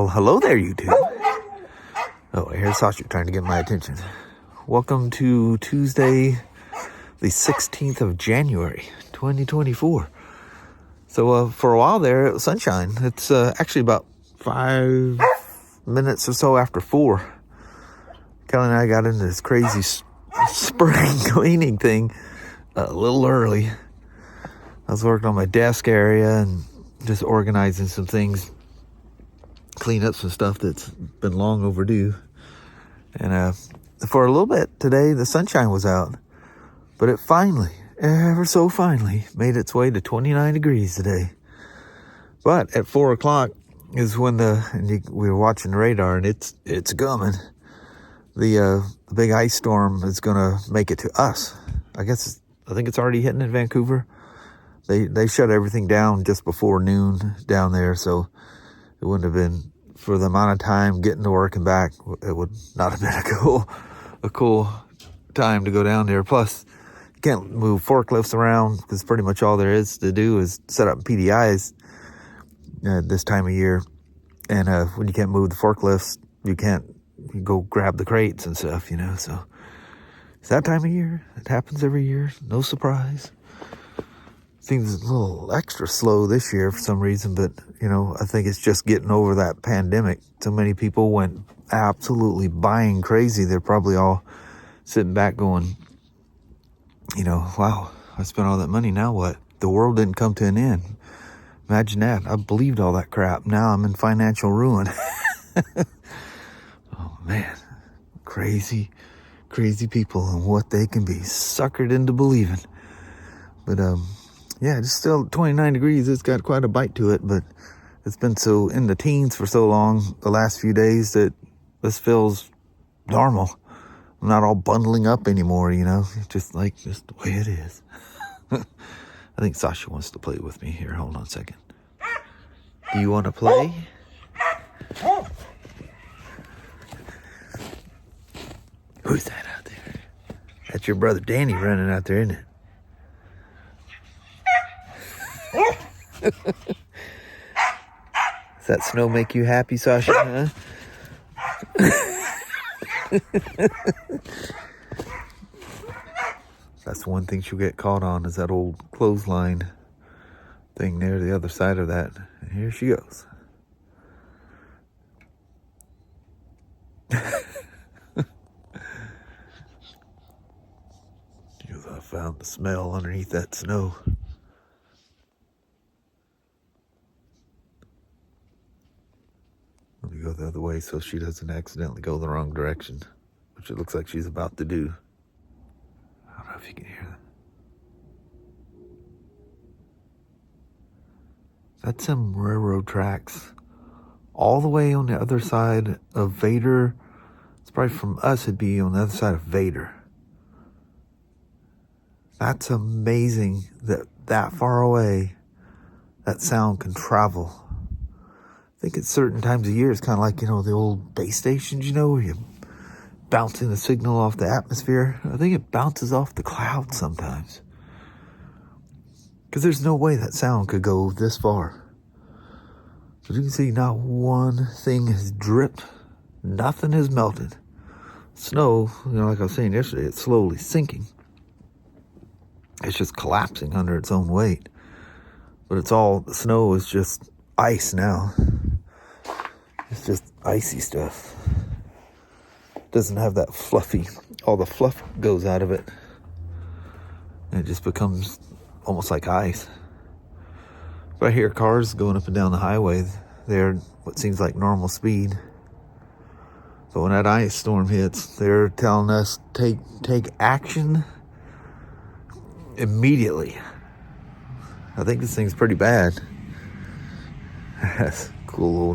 Well, hello there, YouTube. Oh, here's Sasha trying to get my attention. Welcome to Tuesday, the 16th of January, 2024. So for a while there, it was sunshine. It's actually about 5 minutes or so after 4. Kelly and I got into this crazy spring cleaning thing a little early. I was working on my desk area and just organizing some things, clean up some stuff that's been long overdue. And for a little bit today, the sunshine was out, but it finally, ever so finally, made its way to 29 degrees today. But at 4 o'clock is when we were watching the radar, and it's coming. The big ice storm is gonna make it to us. I think it's already hitting in Vancouver. They shut everything down just before noon down there, so it wouldn't have been, for the amount of time getting to work and back, it would not have been a cool time to go down there. Plus, you can't move forklifts around because pretty much all there is to do is set up PDIs this time of year. And when you can't move the forklifts, you go grab the crates and stuff, so it's that time of year. It happens every year. No surprise. Seems a little extra slow this year for some reason, but I think it's just getting over that pandemic. So many people went absolutely buying crazy. They're probably all sitting back going, wow, I spent all that money. Now what? The world didn't come to an end. Imagine that. I believed all that crap. Now I'm in financial ruin. Oh man, crazy people and what they can be suckered into believing. But yeah, it's still 29 degrees. It's got quite a bite to it, but it's been so in the teens for so long the last few days that this feels normal. I'm not all bundling up anymore, It's just the way it is. I think Sasha wants to play with me here. Hold on a second. Do you want to play? Who's that out there? That's your brother Danny running out there, isn't it? Does that snow make you happy, Sasha? Huh? That's one thing she'll get caught on, is that old clothesline thing there, the other side of that. And here she goes. I found the smell underneath that snow. Let me go the other way so she doesn't accidentally go the wrong direction, which it looks like she's about to do. I don't know if you can hear that. That's some railroad tracks all the way on the other side of Vader. It's probably from us, it'd be on the other side of Vader. That's amazing that far away that sound can travel. I think at certain times of year, it's kind of like, the old base stations, where you bouncing the signal off the atmosphere. I think it bounces off the clouds sometimes. Because there's no way that sound could go this far. But you can see not one thing has dripped. Nothing has melted. Snow, like I was saying yesterday, it's slowly sinking. It's just collapsing under its own weight. But the snow is just ice now. It's just icy stuff. Doesn't have that fluffy, all the fluff goes out of it. And it just becomes almost like ice. If I hear cars going up and down the highway, they're what seems like normal speed. But when that ice storm hits, they're telling us take action immediately. I think this thing's pretty bad. That's a cool little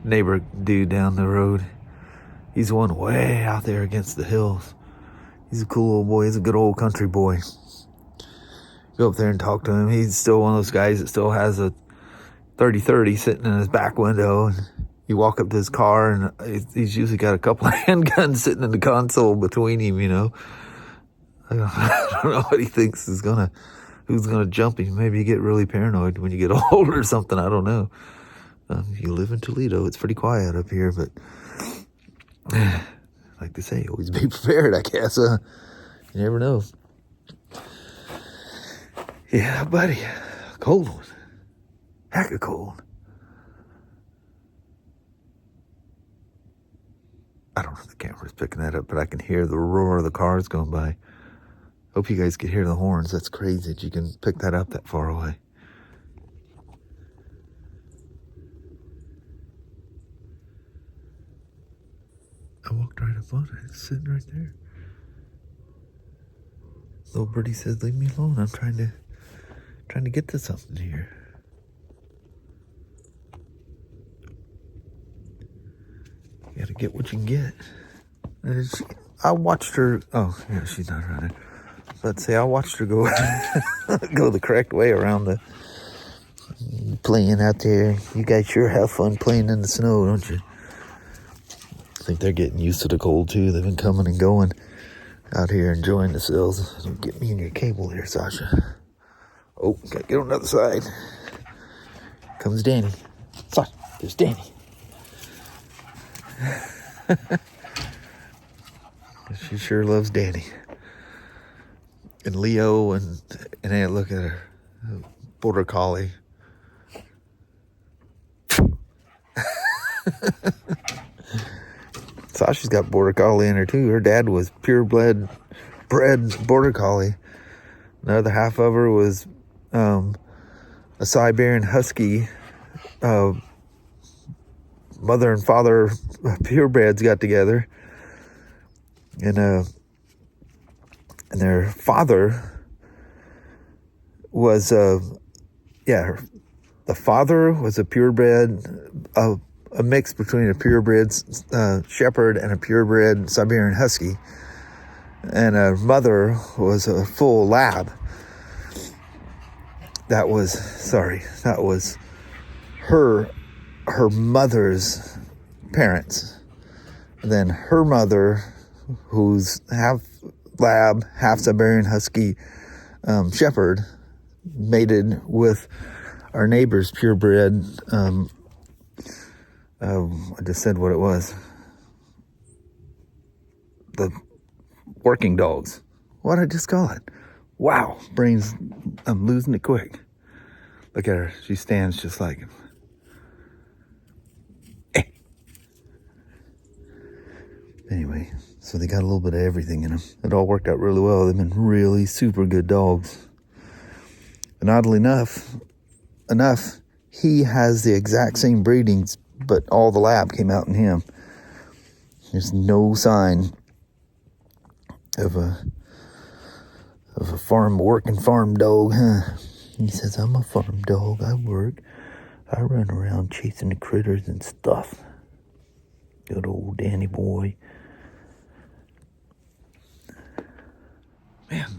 neighbor dude down the road. He's the one way out there against the hills. He's a cool old boy. He's a good old country boy. Go up there and talk to him. He's still one of those guys that still has a 30-30 sitting in his back window. And you walk up to his car, and he's usually got a couple of handguns sitting in the console between him, I don't know what he thinks who's gonna jump him. Maybe you get really paranoid when you get old or something. I don't know. You live in Toledo, it's pretty quiet up here, but like they say, always be prepared, I guess. You never know. Yeah, buddy. Cold one. Heck of cold. I don't know if the camera's picking that up, but I can hear the roar of the cars going by. Hope you guys can hear the horns. That's crazy that you can pick that up that far away. I walked right up on it. It's sitting right there. Little birdie says, leave me alone. I'm trying to get to something here. You gotta get what you can get. I watched her. Oh, yeah, she's not running. Let's say I watched her go go the correct way around the playing out there. You guys sure have fun playing in the snow, don't you? I think they're getting used to the cold too. They've been coming and going out here enjoying themselves. Don't get me in your cable here, Sasha. Oh, gotta get on the other side. Comes Danny. Sasha, there's Danny. She sure loves Danny. And Leo and Aunt, look at her. Border Collie. Sasha's got Border Collie in her too. Her dad was purebred Border Collie. Another half of her was a Siberian Husky. Mother and father purebreds got together. And their father was, the father was a purebred, a mix between a purebred shepherd and a purebred Siberian Husky. And her mother was a full lab. That was her mother's parents. And then her mother, who's half lab, half Siberian Husky shepherd, mated with our neighbor's purebred. I just said what it was. The working dogs. What did I just call it? Wow, brains, I'm losing it quick. Look at her. She stands just like him. Anyway, so they got a little bit of everything in them. It all worked out really well. They've been really super good dogs. And oddly enough, he has the exact same breedings, but all the lab came out in him. There's no sign of a working farm dog, huh? He says, I'm a farm dog. I work. I run around chasing the critters and stuff. Good old Danny boy. Man,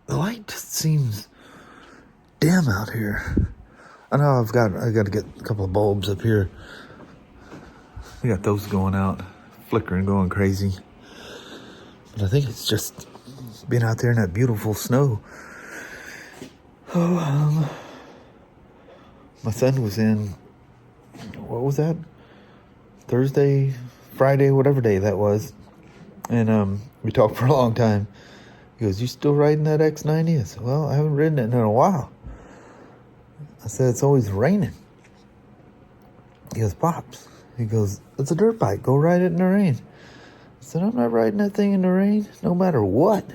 the light just seems dim out here. I know I got to get a couple of bulbs up here. We got those going out, flickering, going crazy. But I think it's just being out there in that beautiful snow. Oh, my son was in, what was that? Thursday, Friday, whatever day that was. And we talked for a long time. He goes, you still riding that X90? I said, well, I haven't ridden it in a while. I said, it's always raining. He goes, Pops. He goes, it's a dirt bike. Go ride it in the rain. I said, I'm not riding that thing in the rain, no matter what.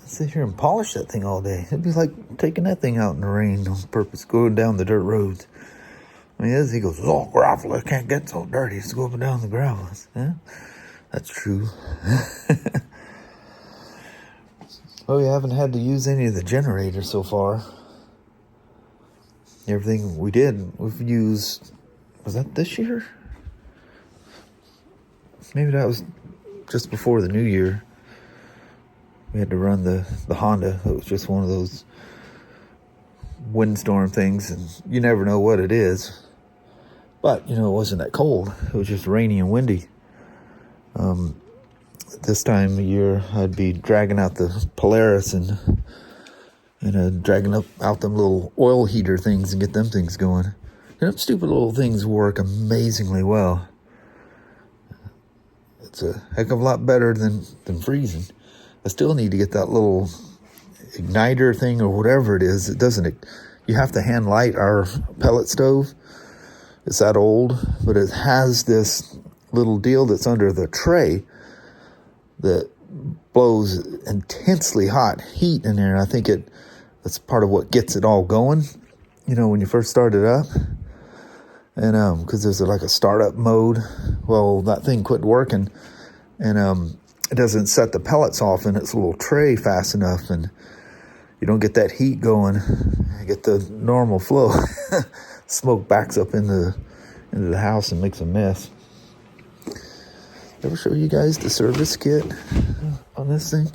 I sit here and polish that thing all day. It'd be like taking that thing out in the rain on purpose, going down the dirt roads. I mean, he goes, it's all gravel. I can't get so dirty. It's go up and down the gravel. I said, yeah, that's true. Well, we haven't had to use any of the generators so far. Everything we did, we've used, was that this year? Maybe that was just before the new year. We had to run the Honda. It was just one of those windstorm things, and you never know what it is. But, it wasn't that cold. It was just rainy and windy. This time of year, I'd be dragging out the Polaris and dragging out them little oil heater things and get them things going. And them stupid little things work amazingly well. It's a heck of a lot better than freezing. I still need to get that little igniter thing or whatever it is. It doesn't, you have to hand light our pellet stove. It's that old, but it has this little deal that's under the tray that blows intensely hot heat in there. And I think that's part of what gets it all going, when you first start it up. And because there's like a startup mode. Well, that thing quit working, and it doesn't set the pellets off in its little tray fast enough, and you don't get that heat going. You get the normal flow. Smoke backs up into the house and makes a mess. Ever show you guys the service kit on this thing?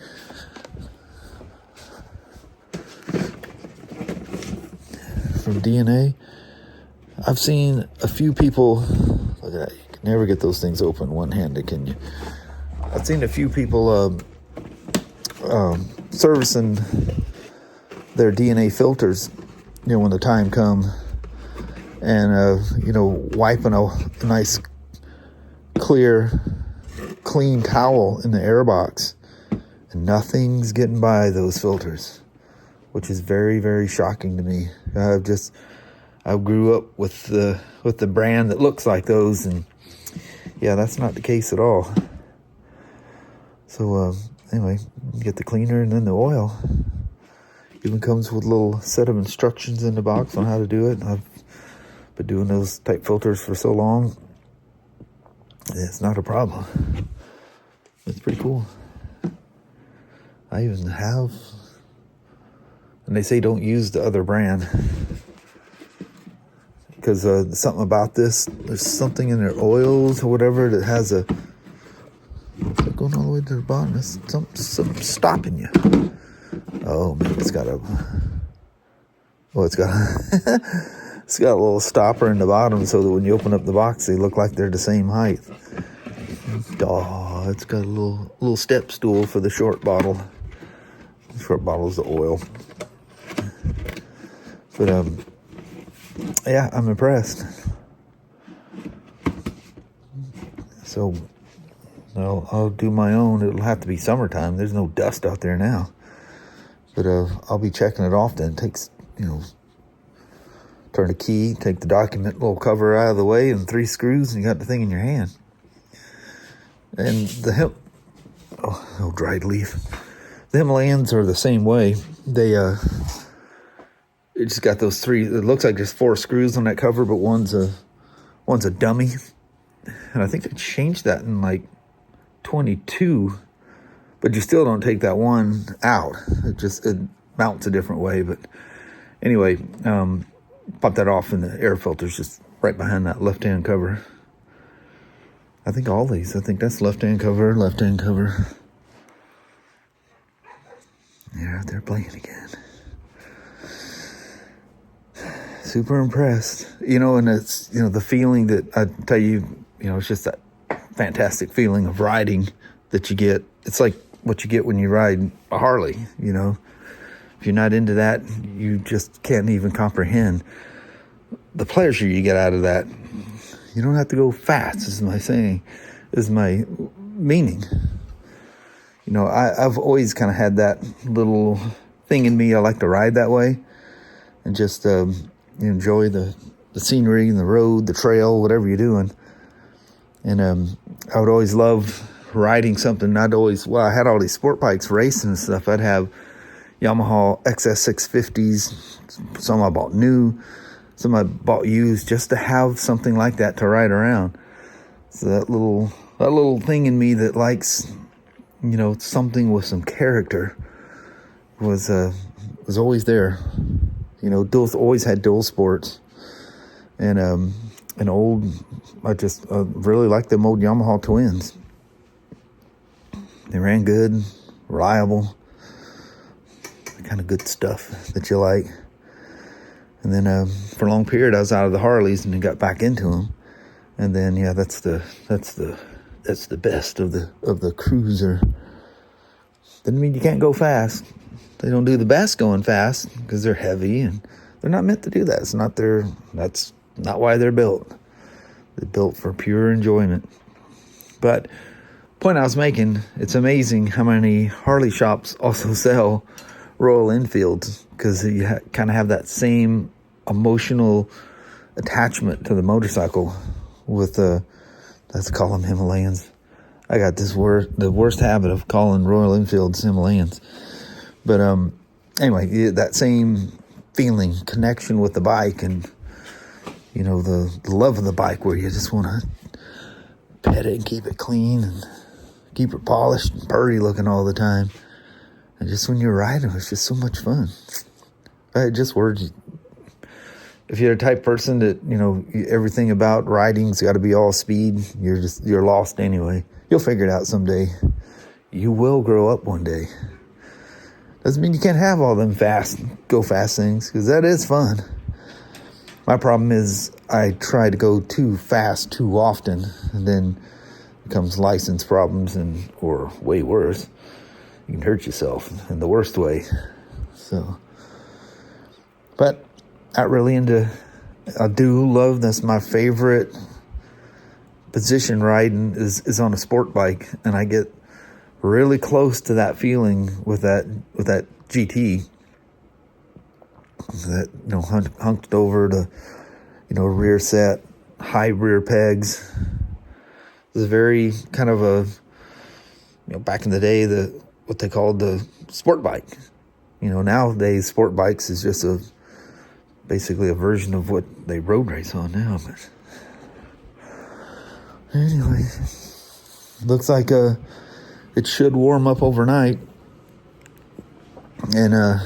From DNA. I've seen a few people, look at that, you can never get those things open one-handed, can you? I've seen a few people servicing their DNA filters, when the time comes, and, wiping a nice, clear, clean towel in the airbox, and nothing's getting by those filters, which is very, very shocking to me. I grew up with the brand that looks like those, and yeah, that's not the case at all. So anyway, you get the cleaner and then the oil. Even comes with a little set of instructions in the box on how to do it. I've been doing those type filters for so long. It's not a problem. It's pretty cool. I even have, and they say don't use the other brand, because something about this, there's something in their oils or whatever that has a, going all the way to the bottom, there's something stopping you. Oh man, it's got a little stopper in the bottom so that when you open up the box, they look like they're the same height. Oh, it's got a little step stool for the short bottle. The short bottle's the oil. But yeah, I'm impressed. So, I'll do my own. It'll have to be summertime. There's no dust out there now. But I'll be checking it often. It takes, turn the key, take the document little cover out of the way, and 3 screws, and you got the thing in your hand. And the dried leaf. The Himalayans are the same way. They it just got those 3. It looks like there's 4 screws on that cover, but one's a dummy. And I think they changed that in like 22. But you still don't take that one out. It mounts a different way. But anyway, pop that off, and the air filter's just right behind that left-hand cover. I think all these. I think that's left-hand cover, left-hand cover. Yeah, they're playing again. Super impressed. And it's, the feeling that I tell you, it's just that fantastic feeling of riding that you get. It's like what you get when you ride a Harley, If you're not into that, you just can't even comprehend the pleasure you get out of that. You don't have to go fast, is my saying, is my meaning. I've always kind of had that little thing in me. I like to ride that way and just enjoy the scenery and the road, the trail, whatever you're doing. And I would always love riding something. I had all these sport bikes racing and stuff. I'd have Yamaha XS650s. Some I bought new, some I bought used, just to have something like that to ride around. So that little thing in me that likes, something with some character was always there. Always had dual sports, and I just really liked them old Yamaha twins. They ran good, reliable, the kind of good stuff that you like. And then for a long period, I was out of the Harleys and then got back into them. And then that's the best of the cruiser. Doesn't mean you can't go fast. They don't do the best going fast because they're heavy and they're not meant to do that. It's not that's not why they're built. They're built for pure enjoyment. But point I was making, it's amazing how many Harley shops also sell Royal Enfields, because you kind of have that same emotional attachment to the motorcycle with let's call them Himalayans. I got the worst habit of calling Royal Enfields Himalayans. But anyway, that same feeling, connection with the bike, and you know, the love of the bike, where you just want to pet it and keep it clean and keep it polished and purty looking all the time. And just when you're riding, it's just so much fun. Just words. If you're a type person that, you know, everything about riding's got to be all speed, you're lost anyway. You'll figure it out someday. You will grow up one day. Doesn't mean you can't have all them go fast things, because that is fun. My problem is I try to go too fast too often, and then becomes license problems, or way worse, you can hurt yourself in the worst way. So, but not really into. I do love, that's my favorite position riding is on a sport bike, and I get really close to that feeling with that GT. That, you know, hunched over the, you know, rear set, high rear pegs. It was very kind of a, you know, back in the day, what they called the sport bike. You know, nowadays sport bikes is just basically a version of what they road race on now. But anyway, looks like it should warm up overnight, and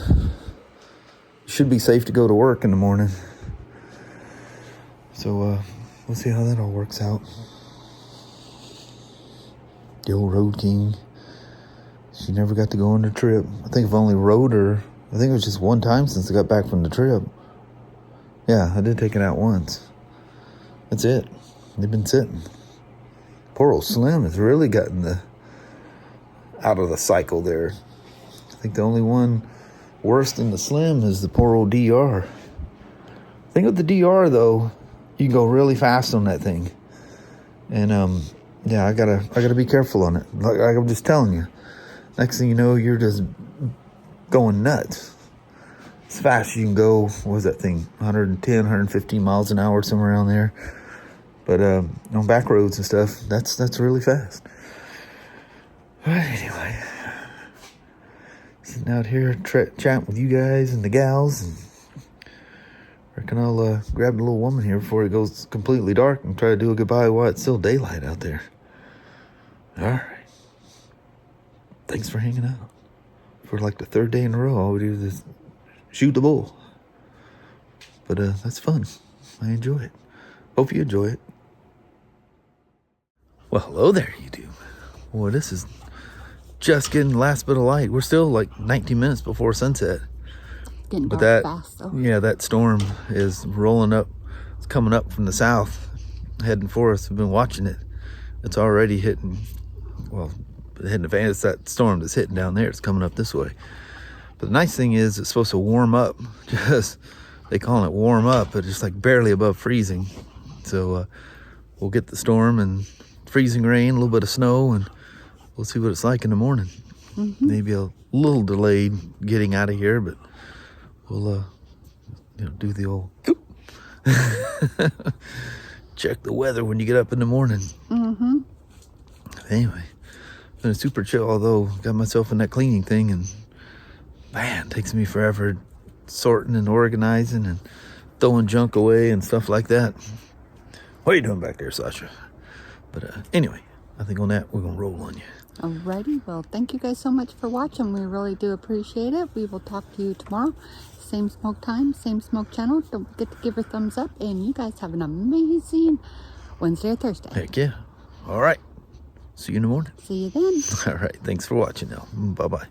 should be safe to go to work in the morning. So we'll see how that all works out. The old Road King. She never got to go on the trip. I think I've only rode her, I think it was just one time since I got back from the trip. Yeah, I did take it out once. That's it. They've been sitting. Poor old Slim has really gotten out of the cycle there. I think the only one worse than the Slim is the poor old DR. The thing with the DR, though, you can go really fast on that thing. And yeah, I gotta be careful on it. Like I'm just telling you. Next thing you know, you're just going nuts. As fast as you can go. What was that thing? 110, 115 miles an hour, somewhere around there. But on back roads and stuff, that's really fast. But anyway, sitting out here chatting with you guys and the gals, and reckon I'll grab the little woman here before it goes completely dark and try to do a goodbye while it's still daylight out there. All right. Thanks for hanging out. For like the third day in a row, all we do is shoot the bull. But that's fun. I enjoy it. Hope you enjoy it. Well, hello there, YouTube. Boy, this is just getting the last bit of light. We're still like 19 minutes before sunset. Getting dark fast, though. Yeah, that storm is rolling up. It's coming up from the south, heading for us. We've been watching it. It's already hitting, well, hitting the fan. It's that storm that's hitting down there. It's coming up this way. But the nice thing is it's supposed to warm up. Just, they call it warm up, but it's like barely above freezing. So we'll get the storm and freezing rain, a little bit of snow, and we'll see what it's like in the morning. Mm-hmm. Maybe a little delayed getting out of here, but we'll do the old check the weather when you get up in the morning. Mm-hmm. Anyway, been a super chill, although got myself in that cleaning thing, and man, it takes me forever sorting and organizing and throwing junk away and stuff like that. What are you doing back there, Sasha? But anyway, I think on that, we're going to roll on you. Alrighty, well, thank you guys so much for watching. We really do appreciate it. We will talk to you tomorrow. Same smoke time, same smoke channel. Don't forget to give her a thumbs up. And you guys have an amazing Wednesday or Thursday. Heck yeah. All right. See you in the morning. See you then. All right. Thanks for watching now. Bye-bye.